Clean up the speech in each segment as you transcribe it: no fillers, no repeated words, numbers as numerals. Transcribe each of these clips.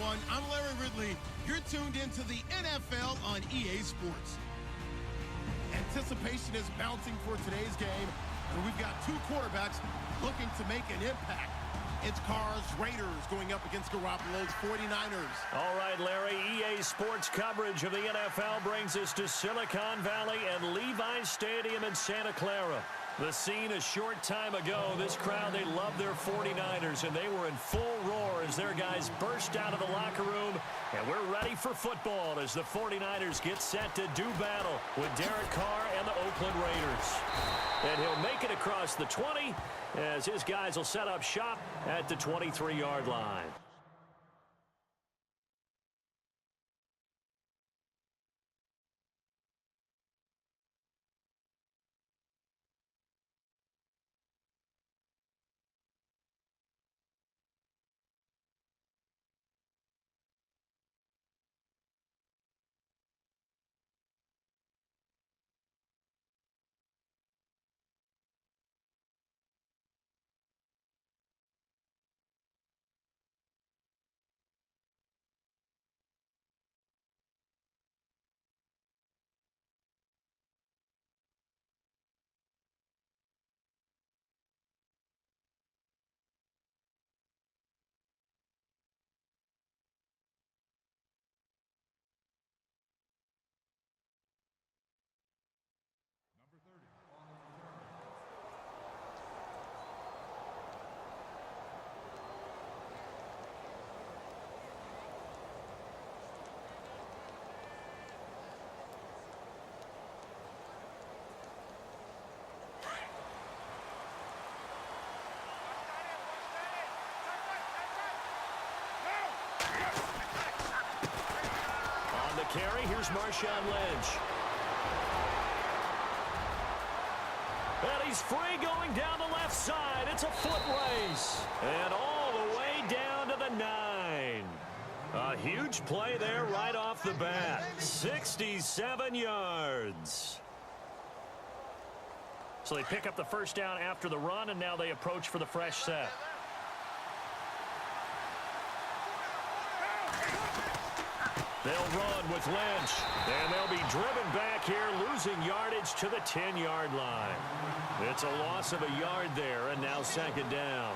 everyone. I'm Larry Ridley. You're tuned into the NFL on EA Sports. Anticipation is mounting for today's game, and we've got two quarterbacks looking to make an impact. It's Carr's Raiders going up against Garoppolo's 49ers. All right, Larry, EA Sports coverage of the NFL brings us to Silicon Valley and Levi's Stadium in Santa Clara. The scene a short time ago, this crowd, they love their 49ers, and they were in full roar as their guys burst out of the locker room. And we're ready for football as the 49ers get set to do battle with Derek Carr and the Oakland Raiders. And he'll make it across the 20 as his guys will set up shop at the 23-yard line. Carry. Here's Marshawn Lynch. And he's free going down the left side. It's a foot race. And all the way down to the 9. A huge play there right off the bat. 67 yards. So they pick up the first down after the run, and now they approach for the fresh set. They'll run with Lynch, and they'll be driven back here, losing yardage to the 10-yard line. It's a loss of a yard there, and now second down.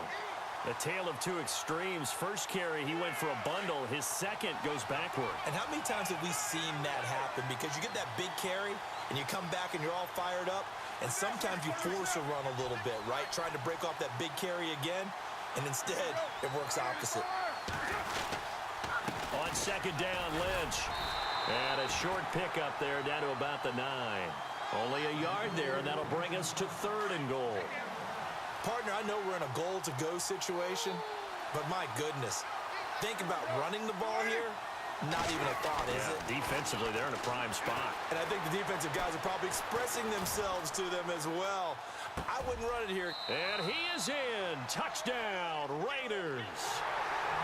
A tale of two extremes. First carry, he went for a bundle. His second goes backward. And how many times have we seen that happen? Because you get that big carry, and you come back, and you're all fired up, and sometimes you force a run a little bit, right? Trying to break off that big carry again, and instead, it works opposite. On second down, Lynch. And a short pickup there down to about the 9. Only a yard there, and that'll bring us to 3rd and goal. Partner, I know we're in a goal-to-go situation, but my goodness, think about running the ball here. Not even a thought, is it? Defensively, they're in a prime spot. And I think the defensive guys are probably expressing themselves to them as well. I wouldn't run it here. And he is in. Touchdown, Raiders.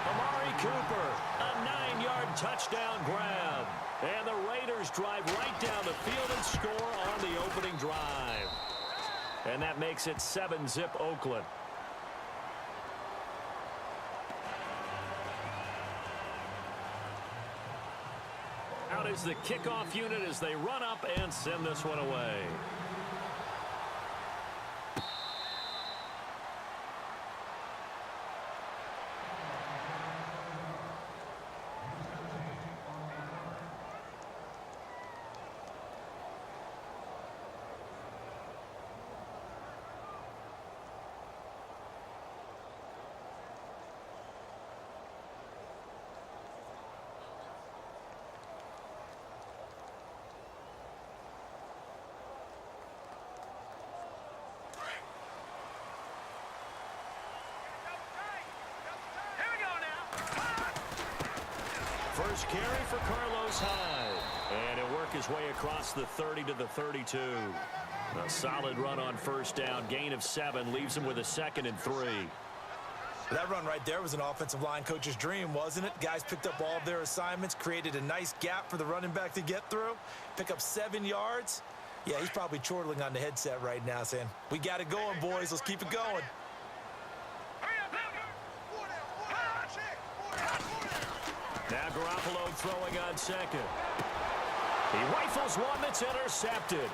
Amari Cooper, a 9-yard touchdown grab. And the Raiders drive right down the field and score on the opening drive. And that makes it 7-zip Oakland. Out is the kickoff unit as they run up and send this one away. First carry for Carlos Hyde. And he'll work his way across the 30 to the 32. A solid run on first down. Gain of 7 leaves him with a 2nd and 3. That run right there was an offensive line coach's dream, wasn't it? Guys picked up all of their assignments, created a nice gap for the running back to get through, pick up 7 yards. Yeah, he's probably chortling on the headset right now saying, we got it going, boys. Let's keep it going. Now Garoppolo throwing on second. He rifles one that's intercepted.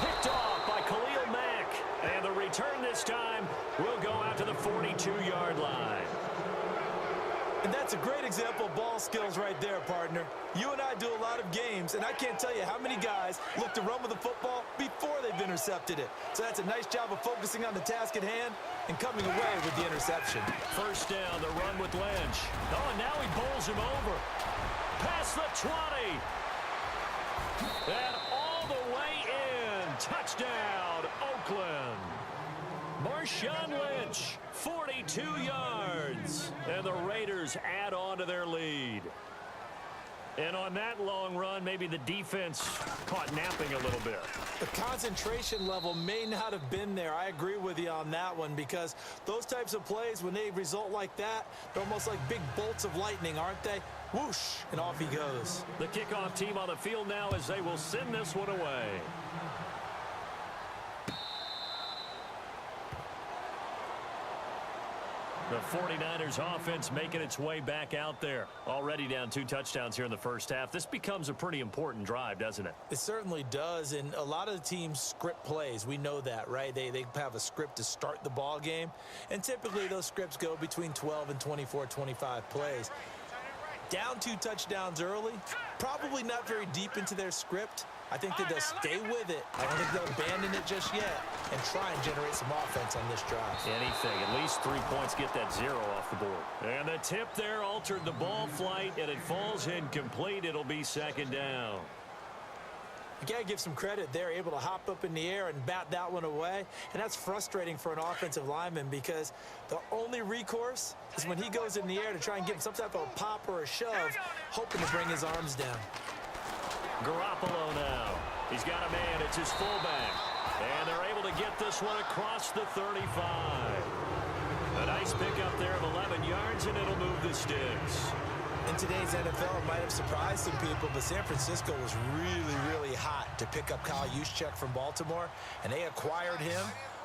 Picked off by Khalil Mack. And the return this time will go out to the 42-yard line. And that's a great example of ball skills right there, partner. You and I do a lot of games, and I can't tell you how many guys look to run with the football before they've intercepted it. So that's a nice job of focusing on the task at hand and coming away with the interception. First down, the run with Lynch. Oh, and now he bowls him over. Past the 20. And all the way in. Touchdown, Oakland. Marshawn Lynch, 42 yards. And the Raiders add on to their lead. And on that long run, maybe the defense caught napping a little bit. The concentration level may not have been there. I agree with you on that one, because those types of plays, when they result like that, they're almost like big bolts of lightning, aren't they? Whoosh, and off he goes. The kickoff team on the field now as they will send this one away. The 49ers offense making its way back out there. Already down 2 touchdowns here in the first half. This becomes a pretty important drive, doesn't it? It certainly does, and a lot of the teams script plays. We know that, right? They have a script to start the ball game, and typically those scripts go between 12 and 24, 25 plays. Down 2 touchdowns early, probably not very deep into their script. I think that they'll stay with it. I don't think they'll abandon it just yet and try and generate some offense on this drive. Anything. At least 3 points, get that 0 off the board. And the tip there altered the ball flight, and it falls incomplete. It'll be second down. You got to give some credit. They're able to hop up in the air and bat that one away. And that's frustrating for an offensive lineman, because the only recourse is when he goes in the air to try and give him some type of a pop or a shove, hoping to bring his arms down. Garoppolo now. He's got a man. It's his fullback. And they're able to get this one across the 35. A nice pickup there of 11 yards, and it'll move the sticks. In today's NFL, it might have surprised some people, but San Francisco was really, really hot to pick up Kyle Juszczyk from Baltimore, and they acquired him.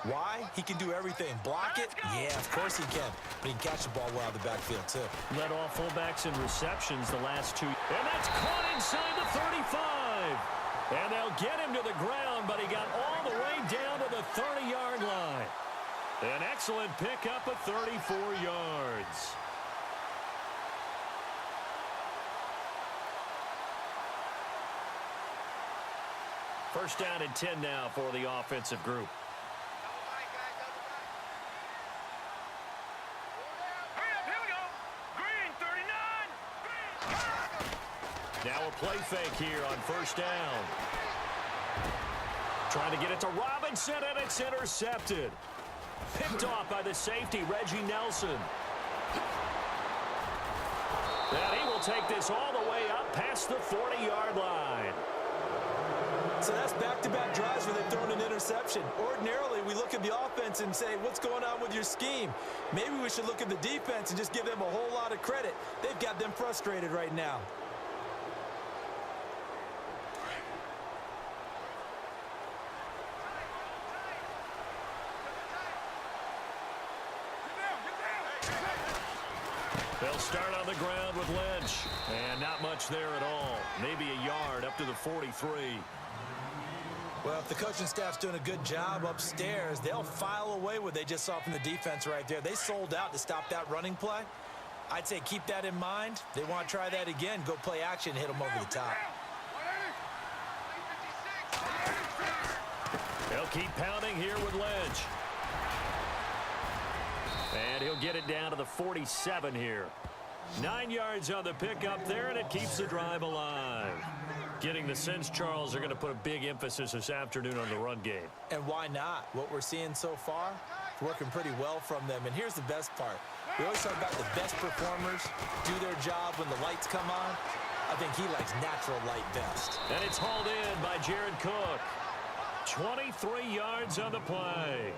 Why? He can do everything. Block it? Yeah, of course he can. But he can catch the ball well out of the backfield, too. Led all fullbacks in receptions the last 2. And that's caught inside the 35. And they'll get him to the ground, but he got all the way down to the 30-yard line. An excellent pickup of 34 yards. First down and 10 now for the offensive group. Now a play fake here on first down. Trying to get it to Robinson, and it's intercepted. Picked off by the safety, Reggie Nelson. And he will take this all the way up past the 40-yard line. So that's back-to-back drives where they've thrown an interception. Ordinarily, we look at the offense and say, what's going on with your scheme? Maybe we should look at the defense and just give them a whole lot of credit. They've got them frustrated right now. They'll start on the ground with Lynch. And not much there at all. Maybe a yard up to the 43. Well, if the coaching staff's doing a good job upstairs, they'll file away what they just saw from the defense right there. They sold out to stop that running play. I'd say keep that in mind. They want to try that again. Go play action, hit them over the top. They'll keep pounding here with Lynch. And he'll get it down to the 47 here. 9 yards on the pickup there, and it keeps the drive alive. Getting the sense Charles are going to put a big emphasis this afternoon on the run game. And why not? What we're seeing so far, it's working pretty well from them. And here's the best part. We always talk about the best performers do their job when the lights come on. I think he likes natural light best. And it's hauled in by Jared Cook. 23 yards on the play.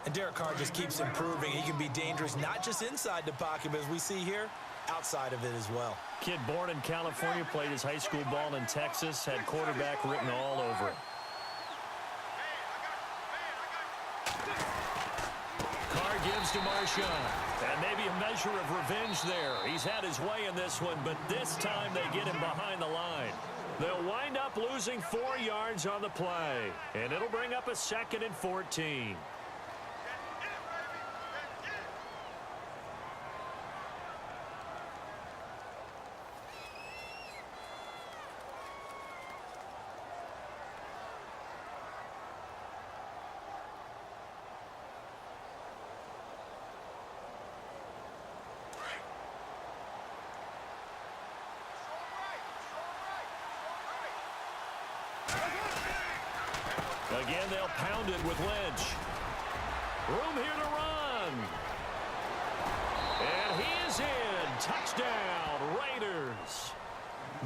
And Derek Carr just keeps improving. He can be dangerous not just inside the pocket, but as we see here, outside of it as well. Kid born in California, played his high school ball in Texas, had quarterback written all over it. Carr gives comes to Marshawn. And maybe a measure of revenge there. He's had his way in this one, but this time they get him behind the line. They'll wind up losing 4 yards on the play. And it'll bring up a 2nd and 14. Again, they'll pound it with Lynch. Room here to run. And he is in. Touchdown, Raiders.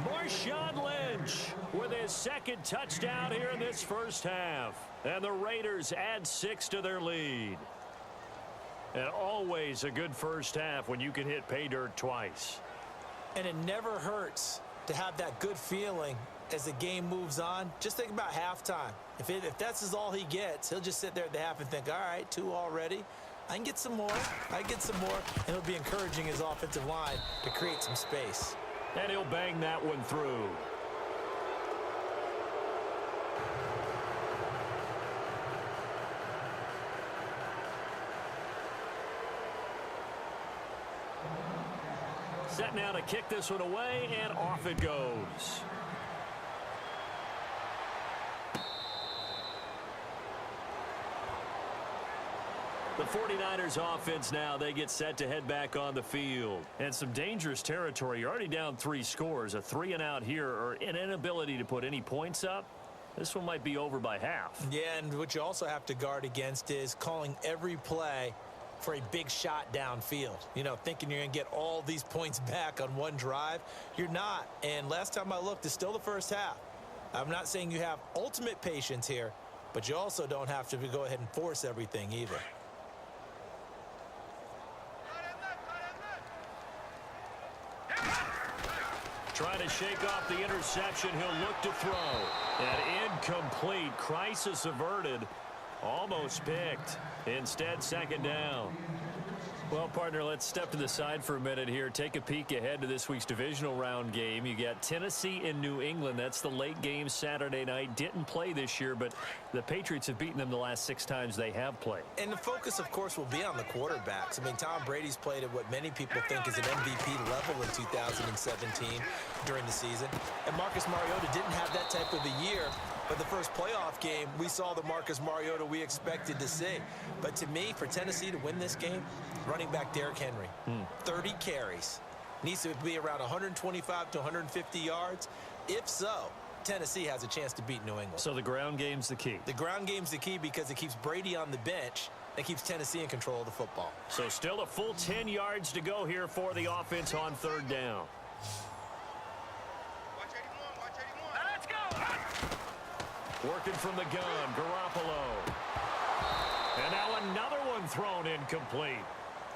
Marshawn Lynch with his 2nd touchdown here in this first half. And the Raiders add 6 to their lead. And always a good first half when you can hit pay dirt twice. And it never hurts to have that good feeling as the game moves on. Just think about halftime. If that's all he gets, he'll just sit there at the half and think, all right, 2 already. I can get some more. I can get some more. And he'll be encouraging his offensive line to create some space. And he'll bang that one through. Set now to kick this one away, and off it goes. The 49ers offense now, they get set to head back on the field. And some dangerous territory. You're already down 3 scores. A 3-and-out here, or an inability to put any points up. This one might be over by half. Yeah, and what you also have to guard against is calling every play for a big shot downfield. You know, thinking you're going to get all these points back on one drive. You're not. And last time I looked, it's still the first half. I'm not saying you have ultimate patience here, but you also don't have to go ahead and force everything either. Trying to shake off the interception. He'll look to throw. And incomplete. Crisis averted. Almost picked. Instead, 2nd down. Well, partner, let's step to the side for a minute here. Take a peek ahead to this week's divisional round game. You got Tennessee and New England. That's the late game Saturday night. Didn't play this year, but the Patriots have beaten them the last 6 times they have played. And the focus, of course, will be on the quarterbacks. I mean, Tom Brady's played at what many people think is an MVP level in 2017 during the season. And Marcus Mariota didn't have that type of a year. But the first playoff game, we saw the Marcus Mariota we expected to see. But to me, for Tennessee to win this game, running back Derrick Henry, 30 carries. Needs to be around 125 to 150 yards. If so, Tennessee has a chance to beat New England. So the ground game's the key. The ground game's the key because it keeps Brady on the bench and keeps Tennessee in control of the football. So still a full 10 yards to go here for the offense on 3rd down. Working from the gun, Garoppolo. And now another one thrown incomplete.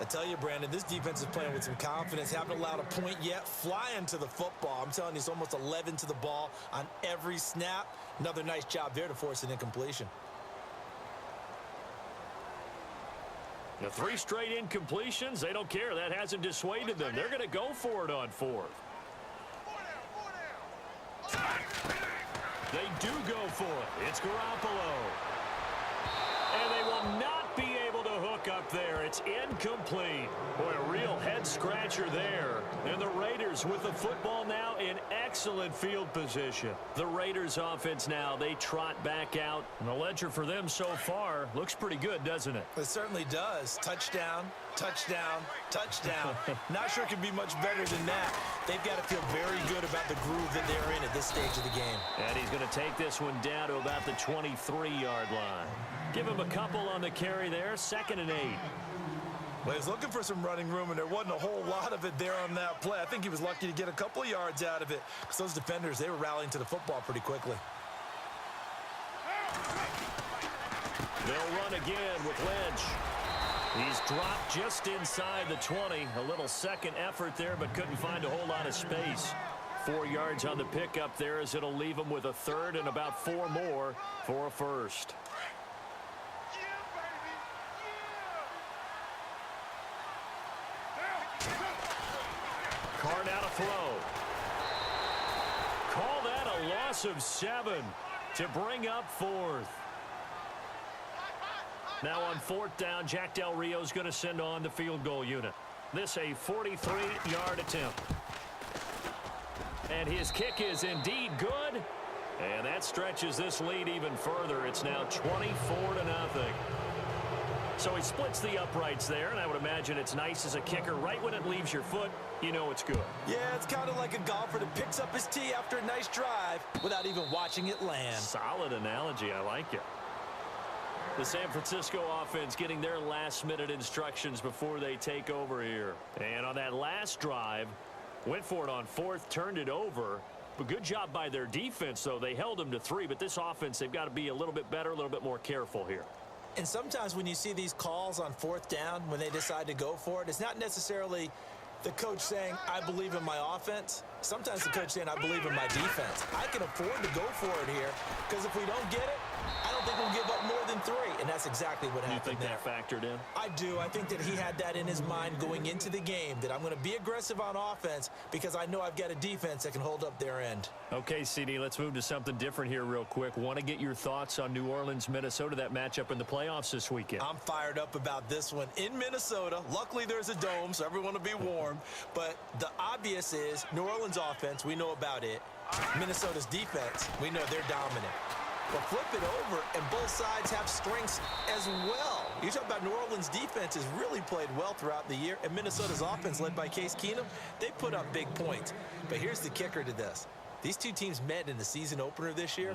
I tell you, Brandon, this defense is playing with some confidence. Haven't allowed a point yet. Flying to the football. I'm telling you, it's almost 11 to the ball on every snap. Another nice job there to force an incompletion. The 3 straight incompletions, they don't care. That hasn't dissuaded them. They're going to go for it on 4th. They do go for it. It's Garoppolo. And they will not be able to hook up there. It's incomplete. Boy, a real head-scratcher there. And the Raiders with the football now in excellent field position. The Raiders offense now, they trot back out. And the ledger for them so far looks pretty good, doesn't it? It certainly does. Touchdown, touchdown, touchdown. Not sure it can be much better than that. They've got to feel very good about the groove that they're in at this stage of the game. And he's going to take this one down to about the 23-yard line. Give him a couple on the carry there. 2nd and 8. Well, he was looking for some running room, and there wasn't a whole lot of it there on that play. I think he was lucky to get a couple of yards out of it because those defenders, they were rallying to the football pretty quickly. They'll run again with Lynch. He's dropped just inside the 20. A little second effort there, but couldn't find a whole lot of space. 4 yards on the pickup there as it'll leave him with a 3rd and about 4 more for a 1st. Carr now to throw. Call that a loss of 7 to bring up 4th. Now on 4th down, Jack Del Rio's going to send on the field goal unit. This a 43-yard attempt. And his kick is indeed good. And that stretches this lead even further. It's now 24-0. So he splits the uprights there, and I would imagine it's nice as a kicker. Right when it leaves your foot, you know it's good. Yeah, it's kind of like a golfer that picks up his tee after a nice drive without even watching it land. Solid analogy. I like it. The San Francisco offense getting their last-minute instructions before they take over here. And on that last drive, went for it on 4th, turned it over. But good job by their defense, though. They held them to 3, but this offense, they've got to be a little bit better, a little bit more careful here. And sometimes when you see these calls on 4th down, when they decide to go for it, it's not necessarily the coach saying, I believe in my offense. Sometimes the coach saying, I believe in my defense. I can afford to go for it here because if we don't get it, I don't think we'll give up more than 3. And that's exactly what happened there. You think that factored in? I do. I think that he had that in his mind going into the game, that I'm going to be aggressive on offense because I know I've got a defense that can hold up their end. Okay, CD, let's move to something different here real quick. Want to get your thoughts on New Orleans, Minnesota, that matchup in the playoffs this weekend. I'm fired up about this one. In Minnesota, luckily there's a dome, so everyone will be warm. But the obvious is New Orleans offense, we know about it. Minnesota's defense, we know they're dominant. But flip it over, and both sides have strengths as well. You talk about New Orleans' defense has really played well throughout the year, and Minnesota's offense, led by Case Keenum, they put up big points. But here's the kicker to this. These two teams met in the season opener this year.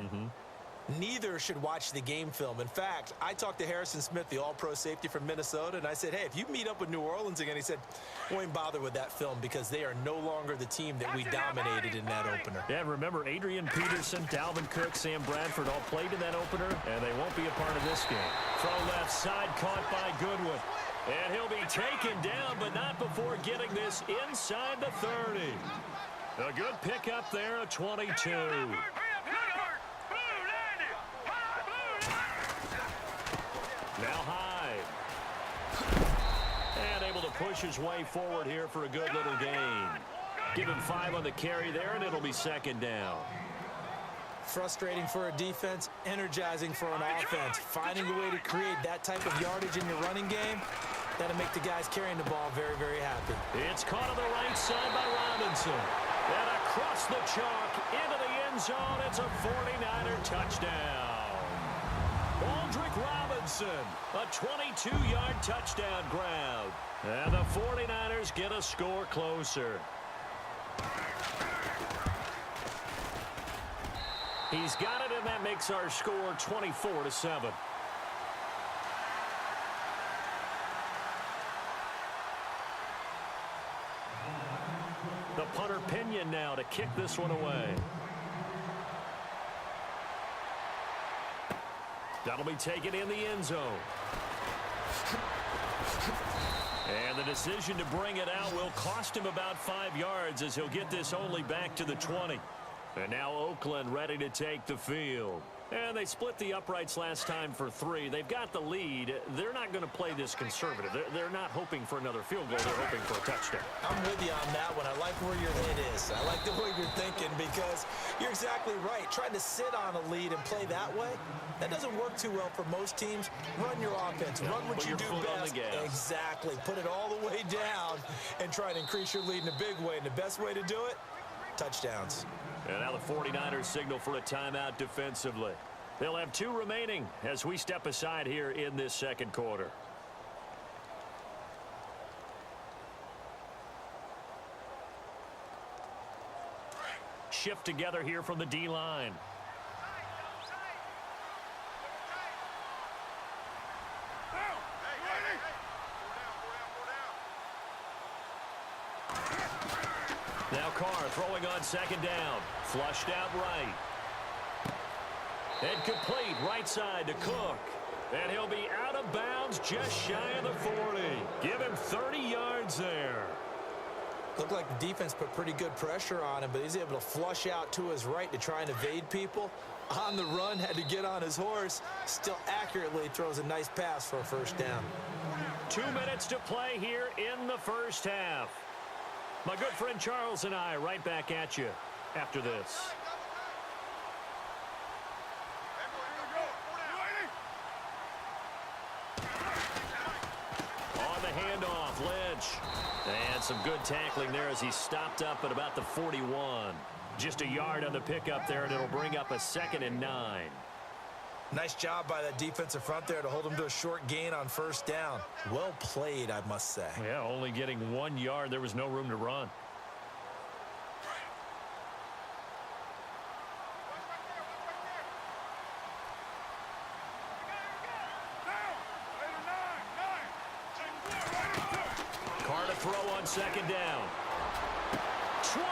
Neither should watch the game film. In fact, I talked to Harrison Smith, the all-pro safety from Minnesota, and I said, hey, if you meet up with New Orleans again, he said, won't bother with that film because they are no longer the team that we dominated in that opener. Yeah, remember Adrian Peterson, Dalvin Cook, Sam Bradford all played in that opener, and they won't be a part of this game. Throw left side, caught by Goodwin. And he'll be taken down, but not before getting this inside the 30. A good pickup there, a 22. Now Hyde. And able to push his way forward here for a good little gain. Give him 5 on the carry there, and it'll be 2nd down. Frustrating for a defense, energizing for an offense. Finding a way to create that type of yardage in your running game, that'll make the guys carrying the ball very, very happy. It's caught on the right side by Robinson. And across the chalk into the end zone. It's a 49er touchdown. Aldrick Robinson, a 22-yard touchdown grab. And the 49ers get a score closer. He's got it, and that makes our score 24-7. The punter Pinion now to kick this one away. That'll be taken in the end zone. And the decision to bring it out will cost him about 5 yards as he'll get this only back to the 20. And now Oakland ready to take the field. And they split the uprights last time for 3. They've got the lead. They're not going to play this conservative. They're not hoping for another field goal. They're hoping for a touchdown. I'm with you on that one. I like where your head is. I like the way you're thinking because you're exactly right. Trying to sit on a lead and play that way, that doesn't work too well for most teams. Run your offense. Run what you do best. Exactly. Put it all the way down and try to increase your lead in a big way. And the best way to do it, touchdowns. And now the 49ers signal for a timeout defensively. They'll have 2 remaining as we step aside here in this second quarter. Shift together here from the D-line. Now Carr throwing on 2nd down. Flushed out right. And complete right side to Cook. And he'll be out of bounds just shy of the 40. Give him 30 yards there. Looked like the defense put pretty good pressure on him, but he's able to flush out to his right to try and evade people. On the run, had to get on his horse. Still accurately throws a nice pass for a 1st down. 2 minutes to play here in the first half. My good friend Charles and I right back at you after this. On the handoff, Lynch. And some good tackling there as he stopped up at about the 41. Just a yard on the pickup there, and it'll bring up a 2nd and 9. Nice job by that defensive front there to hold him to a short gain on first down. Well played, I must say. Yeah, only getting 1 yard. There was no room to run. Carr to throw on 2nd down. 20.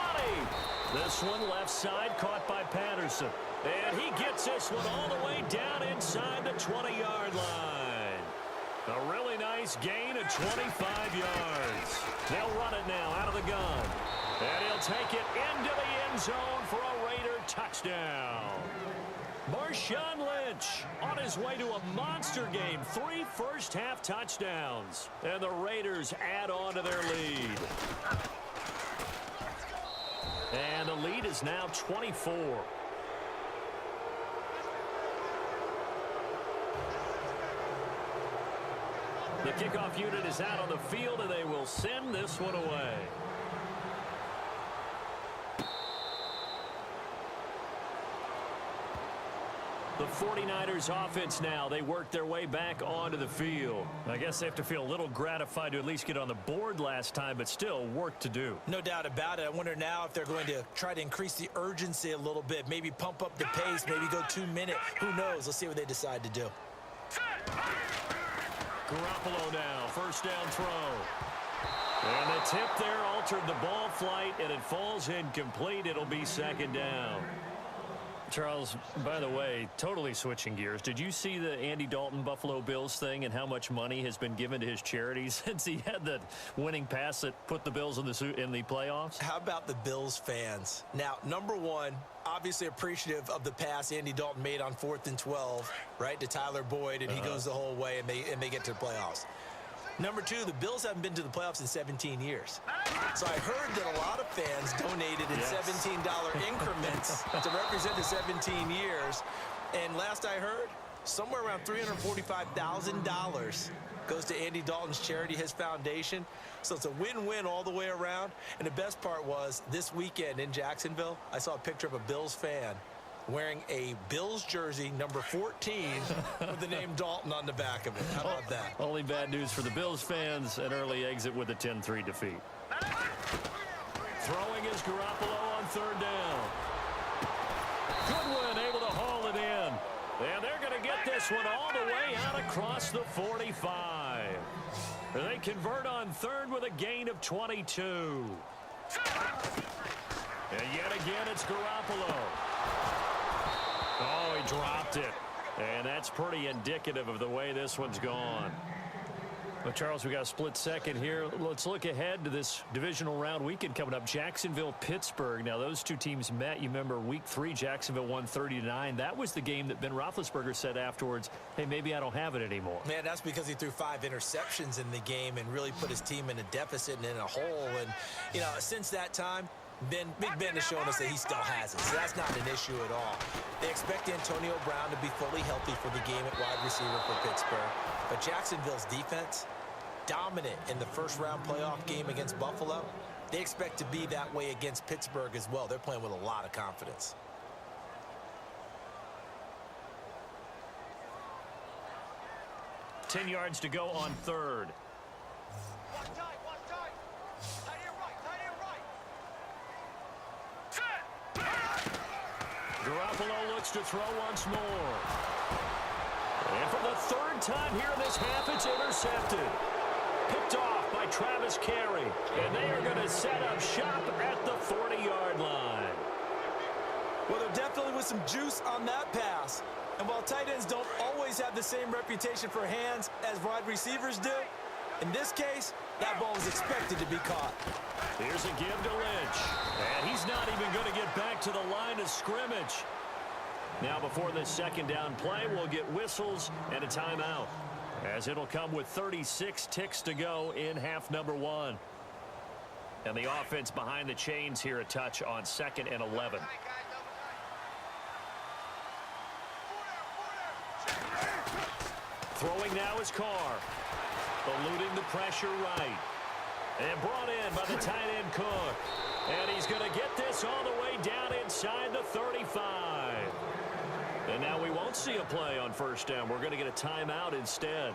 This one left side caught by Patterson. And he gets this one all the way down inside the 20-yard line. A really nice gain of 25 yards. They'll run it now out of the gun. And he'll take it into the end zone for a Raider touchdown. Marshawn Lynch on his way to a monster game. 3 first-half touchdowns. And the Raiders add on to their lead. And the lead is now 24. The kickoff unit is out on the field, and they will send this one away. The 49ers offense now, they work their way back onto the field. I guess they have to feel a little gratified to at least get on the board last time, but still work to do. No doubt about it. I wonder now if they're going to try to increase the urgency a little bit, maybe pump up the pace, maybe go 2 minute. Who knows? Let's see what they decide to do. Garoppolo now, first down throw. And the tip there altered the ball flight, and it falls incomplete. It'll be 2nd down. Charles, by the way, totally switching gears. Did you see the Andy Dalton Buffalo Bills thing and how much money has been given to his charities since he had that winning pass that put the Bills in the playoffs? How about the Bills fans? Now, number one, obviously appreciative of the pass Andy Dalton made on 4th and 12, right, to Tyler Boyd, and he goes the whole way, and they get to the playoffs. Number two, the Bills haven't been to the playoffs in 17 years. So I heard that a lot of fans donated in $17 increments to represent the 17 years. And last I heard, somewhere around $345,000 goes to Andy Dalton's charity, his foundation. So it's a win-win all the way around. And the best part was this weekend in Jacksonville, I saw a picture of a Bills fan wearing a Bills jersey, number 14, with the name Dalton on the back of it. How about that? Only bad news for the Bills fans, an early exit with a 10-3 defeat. Throwing is Garoppolo on 3rd down. Goodwin able to haul it in. And they're going to get this one all the way out across the 45. They convert on 3rd with a gain of 22. And yet again, it's Garoppolo. Oh, he dropped it. And that's pretty indicative of the way this one's gone. Well, Charles, we got a split second here. Let's look ahead to this divisional round weekend coming up. Jacksonville, Pittsburgh. Now, those two teams met. You remember week 3, Jacksonville won 30-9. That was the game that Ben Roethlisberger said afterwards, hey, maybe I don't have it anymore. Man, that's because he threw 5 interceptions in the game and really put his team in a deficit and in a hole. And, you know, since that time, Big Ben has shown us that he still has it, so that's not an issue at all. They expect Antonio Brown to be fully healthy for the game at wide receiver for Pittsburgh. But Jacksonville's defense, dominant in the first-round playoff game against Buffalo. They expect to be that way against Pittsburgh as well. They're playing with a lot of confidence. Ten yards to go on 3rd. Garoppolo looks to throw once more. And for the 3rd time here in this half, it's intercepted. Picked off by Travis Carey. And they are going to set up shop at the 40-yard line. Well, there definitely was some juice on that pass. And while tight ends don't always have the same reputation for hands as wide receivers do, in this case, that ball was expected to be caught. Here's a give to Lynch. And he's not even going to get back to the line of scrimmage. Now, before this 2nd down play, we'll get whistles and a timeout, as it'll come with 36 ticks to go in half number 1. And the offense behind the chains here, a touch on 2nd and 11. Throwing now is Carr. Eluding the pressure right. And brought in by the tight end Cook. And he's going to get this all the way down inside the 35. And now we won't see a play on first down. We're going to get a timeout instead,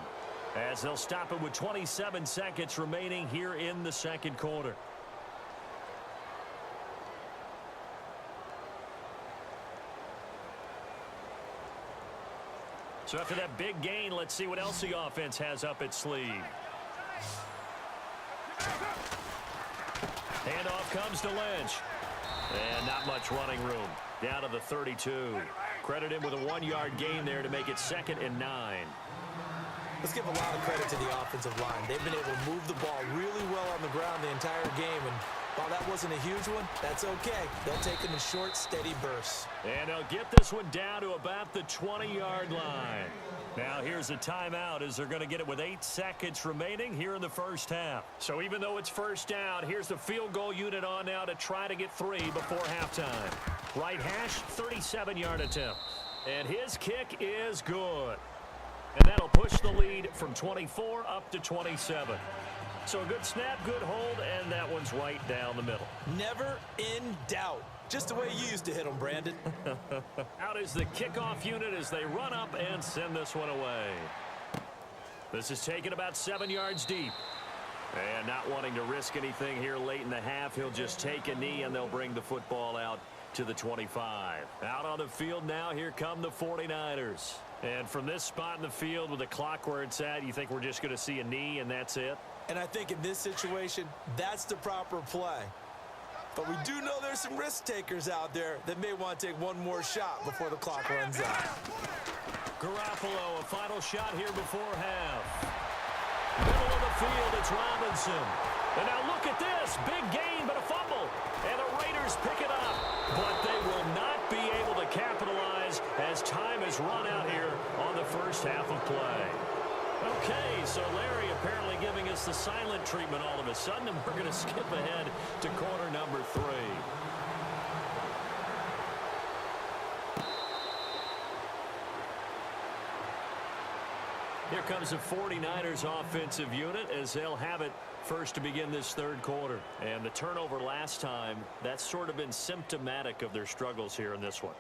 as they'll stop it with 27 seconds remaining here in the second quarter. So after that big gain, let's see what else the offense has up its sleeve. Handoff comes to Lynch. And not much running room. Down to the 32. Credit him with a 1-yard gain there to make it 2nd and 9. Let's give a lot of credit to the offensive line. They've been able to move the ball really well on the ground the entire game. And while that wasn't a huge one, that's okay. They'll take them in short, steady bursts. And they'll get this one down to about the 20-yard line. Now here's a timeout as they're going to get it with 8 seconds remaining here in the first half. So even though it's first down, here's the field goal unit on now to try to get 3 before halftime. Right hash, 37-yard attempt. And his kick is good. And that'll push the lead from 24 up to 27. So a good snap, good hold, and that one's right down the middle. Never in doubt. Just the way you used to hit them, Brandon. Out is the kickoff unit as they run up and send this one away. This is taken about 7 yards deep. And not wanting to risk anything here late in the half, he'll just take a knee and they'll bring the football out to the 25. Out on the field now, here come the 49ers. And from this spot in the field with the clock where it's at, you think we're just going to see a knee and that's it? And I think in this situation, that's the proper play. But we do know there's some risk takers out there that may want to take one more shot before the clock runs out. Garoppolo, a final shot here before half. Middle of the field, it's Robinson. And now look at this. Big gain, but a fumble. And the Raiders pick it up. But they will not be able to capitalize as time has run out here on the first half of play. Okay, so Larry apparently giving us the silent treatment all of a sudden, and we're going to skip ahead to quarter number 3. Here comes the 49ers offensive unit as they'll have it first to begin this third quarter. And the turnover last time, that's sort of been symptomatic of their struggles here in this one.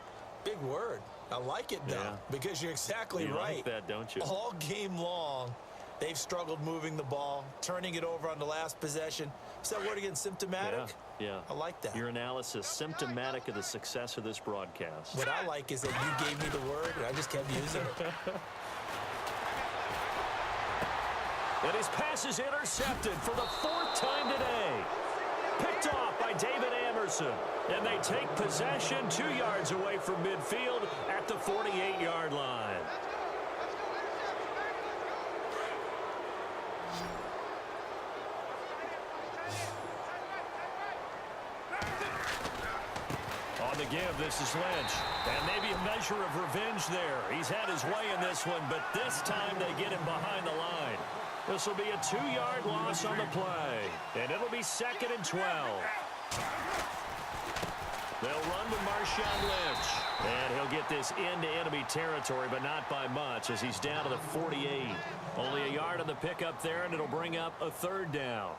Big word. I like it, though, because you're exactly right. You like that, don't you? All game long, they've struggled moving the ball, turning it over on the last possession. Is that word again, symptomatic? Yeah. I like that. Your analysis, symptomatic of the success of this broadcast. What I like is that you gave me the word, and I just kept using it. And his pass is intercepted for the 4th time today. Picked off by David Amerson. And they take possession 2 yards away from midfield at the 48-yard line. On the give, this is Lynch. And maybe a measure of revenge there. He's had his way in this one, but this time they get him behind the line. This will be a 2-yard loss on the play. And it'll be 2nd and 12. They'll run with Marshawn Lynch. And he'll get this into enemy territory, but not by much as he's down to the 48. Only a yard on the pickup there, and it'll bring up a 3rd down.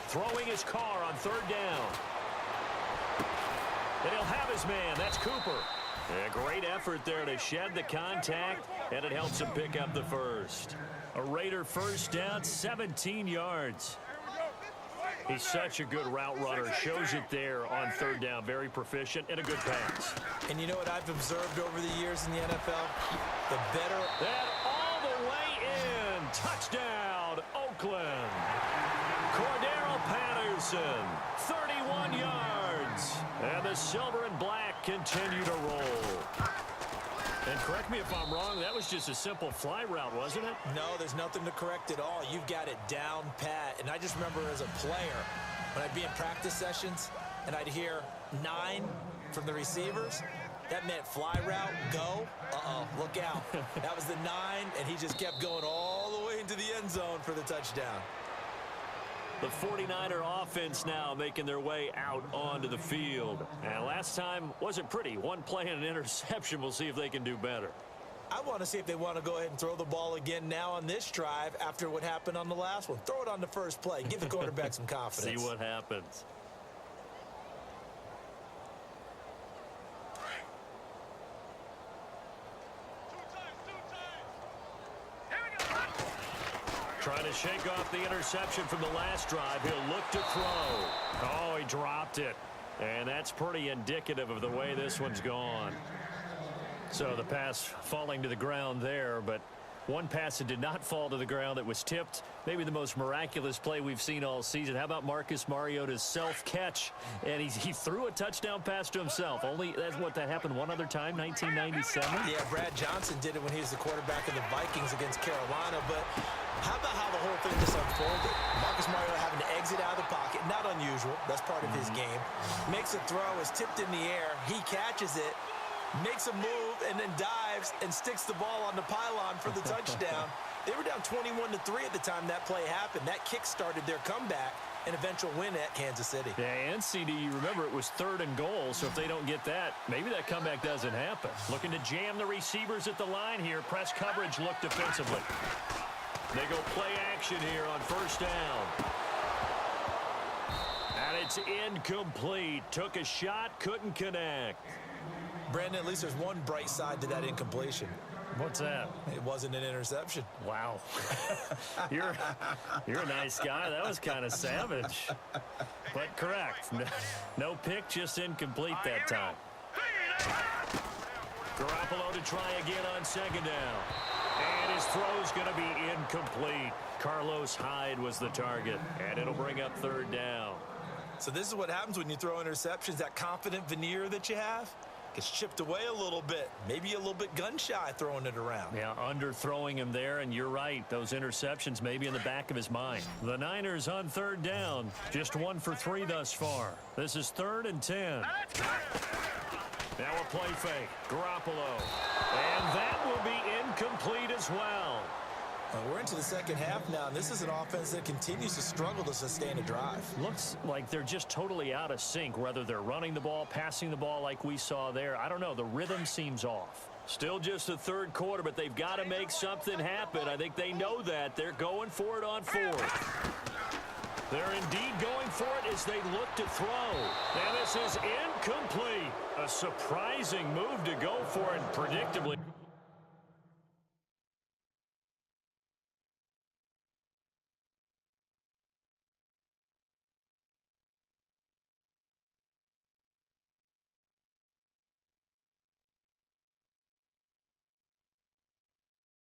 Throwing his car on 3rd down. And he'll have his man. That's Cooper. A great effort there to shed the contact, and it helps him pick up the first. A Raider first down, 17 yards. He's such a good route runner. Shows it there on 3rd down. Very proficient and a good pass. And you know what I've observed over the years in the NFL? The better... That all the way in. Touchdown, Oakland. Cordero Patterson, 31 yards. yards. And the silver and black continue to roll. And correct me if I'm wrong, that was just a simple fly route, wasn't it? No, there's nothing to correct at all. You've got it down pat. And I just remember as a player, when I'd be in practice sessions and I'd hear 9 from the receivers, that meant fly route, go. Uh-oh, look out. That was the 9, and he just kept going all the way into the end zone for the touchdown. The 49er offense now making their way out onto the field. And last time wasn't pretty. One play and an interception. We'll see if they can do better. I want to see if they want to go ahead and throw the ball again now on this drive after what happened on the last one. Throw it on the first play. Give the quarterback some confidence. See what happens. Trying to shake off the interception from the last drive. He'll look to throw. Oh, he dropped it. And that's pretty indicative of the way this one's gone. So the pass falling to the ground there, but one pass that did not fall to the ground that was tipped. Maybe the most miraculous play we've seen all season. How about Marcus Mariota's self-catch? And he threw a touchdown pass to himself. Only that happened one other time, 1997? Yeah, Brad Johnson did it when he was the quarterback of the Vikings against Carolina. But how about how the whole thing just unfolded? Marcus Mariota having to exit out of the pocket. Not unusual. That's part of his game. Makes a throw, is tipped in the air. He catches it. Makes a move and then dives and sticks the ball on the pylon for the touchdown. They were down 21-3 at the time that play happened. That kick started their comeback and eventual win at Kansas City. Yeah, and CD, you remember it was 3rd and goal, so if they don't get that, maybe that comeback doesn't happen. Looking to jam the receivers at the line here. Press coverage look defensively. They go play action here on first down. And it's incomplete. Took a shot, couldn't connect. Brandon, at least there's one bright side to that incompletion. What's that? It wasn't an interception. Wow. You're a nice guy. That was kind of savage. But correct. No pick, just incomplete that time. Garoppolo to try again on second down. And his throw's going to be incomplete. Carlos Hyde was the target. And it'll bring up 3rd down. So this is what happens when you throw interceptions. That confident veneer that you have gets chipped away a little bit. Maybe a little bit gun-shy throwing it around. Yeah, underthrowing him there, and you're right. Those interceptions may be in the back of his mind. The Niners on 3rd down. Just 1 for 3 thus far. This is 3rd and 10. Now a play fake. Garoppolo. And that will be incomplete as well. We're into the second half now, and this is an offense that continues to struggle to sustain a drive. Looks like they're just totally out of sync, whether they're running the ball, passing the ball like we saw there. I don't know. The rhythm seems off. Still just the 3rd quarter, but they've got to make something happen. I think they know that. They're going for it on 4th. They're indeed going for it as they look to throw. And this is incomplete. A surprising move to go for it, predictably.